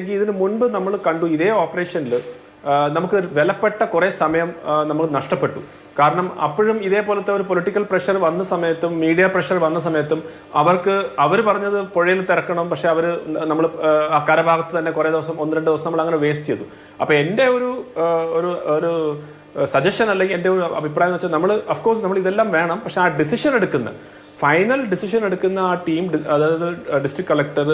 ഇതിനു മുൻപ് നമ്മൾ കണ്ടു ഇതേ ഓപ്പറേഷനിൽ നമുക്ക് വിലപ്പെട്ട കുറേ സമയം നമ്മൾ നഷ്ടപ്പെട്ടു. കാരണം അപ്പോഴും ഇതേപോലത്തെ ഒരു പൊളിറ്റിക്കൽ പ്രഷർ വന്ന സമയത്തും മീഡിയ പ്രഷർ വന്ന സമയത്തും അവർ പറഞ്ഞത് പുഴയിൽ തിരക്കണം, പക്ഷെ നമ്മൾ ആ കരഭാഗത്ത് തന്നെ കുറേ ദിവസം 1-2 ദിവസം നമ്മൾ അങ്ങനെ വേസ്റ്റ് ചെയ്തു. അപ്പോൾ എൻ്റെ ഒരു ഒരു സജഷൻ അല്ലെങ്കിൽ എൻ്റെ ഒരു അഭിപ്രായം എന്ന് വെച്ചാൽ നമ്മൾ അഫ്കോഴ്സ് നമ്മൾ ഇതെല്ലാം വേണം, പക്ഷെ ആ ഫൈനൽ ഡിസിഷൻ എടുക്കുന്ന ആ ടീം, അതായത് ഡിസ്ട്രിക്ട് കളക്ടർ,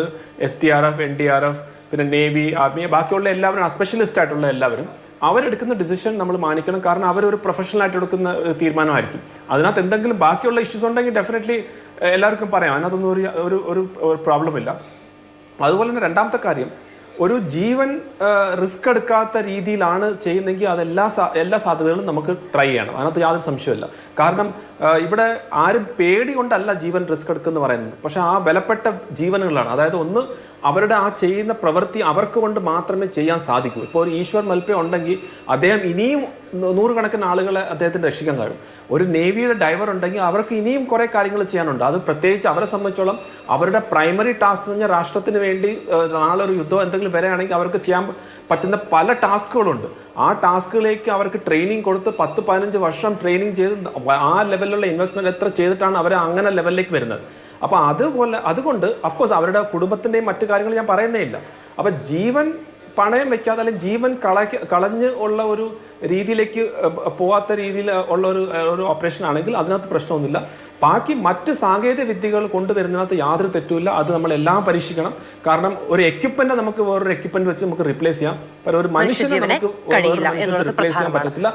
SDRF, NDRF, പിന്നെ നേവി, ആർമി, ബാക്കിയുള്ള എല്ലാവരും, സ്പെഷ്യലിസ്റ്റ് ആയിട്ടുള്ള എല്ലാവരും അവരെടുക്കുന്ന ഡിസിഷൻ നമ്മൾ മാനിക്കണം. കാരണം അവരൊരു പ്രൊഫഷണൽ ആയിട്ട് എടുക്കുന്ന തീരുമാനമായിരിക്കും. അതിനകത്ത് എന്തെങ്കിലും ബാക്കിയുള്ള ഇഷ്യൂസ് ഉണ്ടെങ്കിൽ ഡെഫിനറ്റ്ലി എല്ലാവർക്കും പറയാം, അതിനകത്തൊന്നും ഒരു പ്രോബ്ലം ഇല്ല. അതുപോലെ തന്നെ രണ്ടാമത്തെ കാര്യം, ഒരു ജീവൻ റിസ്ക് എടുക്കാത്ത രീതിയിലാണ് ചെയ്യുന്നതെങ്കിൽ എല്ലാ സാധ്യതകളും നമുക്ക് ട്രൈ ചെയ്യണം. അതിനകത്ത് യാതൊരു സംശയമില്ല. കാരണം ഇവിടെ ആരും പേടി കൊണ്ടല്ല ജീവൻ റിസ്ക് എടുക്കുമെന്ന് പറയുന്നത്, പക്ഷെ ആ വിലപ്പെട്ട ജീവനുകളാണ്. അതായത് ഒന്ന്, അവരുടെ ആ ചെയ്യുന്ന പ്രവൃത്തി അവർക്ക് കൊണ്ട് മാത്രമേ ചെയ്യാൻ സാധിക്കൂ. ഇപ്പോൾ ഒരു ഈശ്വർ മൽപ്പ ഉണ്ടെങ്കിൽ അദ്ദേഹം ഇനിയും 100 കണക്കിന് ആളുകളെ അദ്ദേഹത്തിന് രക്ഷിക്കാൻ കഴിയും. ഒരു നേവിയുടെ ഡൈവർ ഉണ്ടെങ്കിൽ അവർക്ക് ഇനിയും കുറേ കാര്യങ്ങൾ ചെയ്യാനുണ്ട്. അത് പ്രത്യേകിച്ച് അവരെ സംബന്ധിച്ചോളം അവരുടെ പ്രൈമറി ടാസ്ക് എന്ന് പറഞ്ഞാൽ രാഷ്ട്രത്തിന് വേണ്ടി നാളെ ഒരു യുദ്ധം എന്തെങ്കിലും വരികയാണെങ്കിൽ അവർക്ക് ചെയ്യാൻ പറ്റുന്ന പല ടാസ്കുകളുണ്ട്. ആ ടാസ്കുകളിലേക്ക് അവർക്ക് ട്രെയിനിങ് കൊടുത്ത് 10-15 വർഷം ട്രെയിനിങ് ചെയ്ത് ആ ലെവലിലുള്ള ഇൻവെസ്റ്റ്മെന്റ് എത്ര ചെയ്തിട്ടാണ് അവർ അങ്ങനെ ലെവലിലേക്ക് വരുന്നത്. അപ്പോൾ അതുകൊണ്ട് അഫ്കോഴ്സ് അവരുടെ കുടുംബത്തിൻ്റെയും മറ്റു കാര്യങ്ങൾ ഞാൻ പറയുന്നേ ഇല്ല. അപ്പം ജീവൻ പണയം വെക്കാതെ അല്ലെങ്കിൽ ജീവൻ കളഞ്ഞ് ഉള്ള ഒരു രീതിയിലേക്ക് പോവാത്ത രീതിയിൽ ഉള്ള ഒരു ഓപ്പറേഷൻ ആണെങ്കിൽ അതിനകത്ത് പ്രശ്നമൊന്നുമില്ല. ബാക്കി മറ്റ് സാങ്കേതിക വിദ്യകൾ കൊണ്ടുവരുന്നതിനകത്ത് യാതൊരു തെറ്റുമില്ല. അത് നമ്മളെല്ലാം പരീക്ഷിക്കണം. കാരണം ഒരു എക്യുപ്മെന്റ് നമുക്ക് വേറൊരു എക്യുപ്മെന്റ് വെച്ച് നമുക്ക് റീപ്ലേസ് ചെയ്യാം, പക്ഷേ ഒരു മനുഷ്യനെ നമുക്ക് വേറൊരു മനുഷ്യനെ റിപ്ലേസ് ചെയ്യാൻ പറ്റത്തില്ല.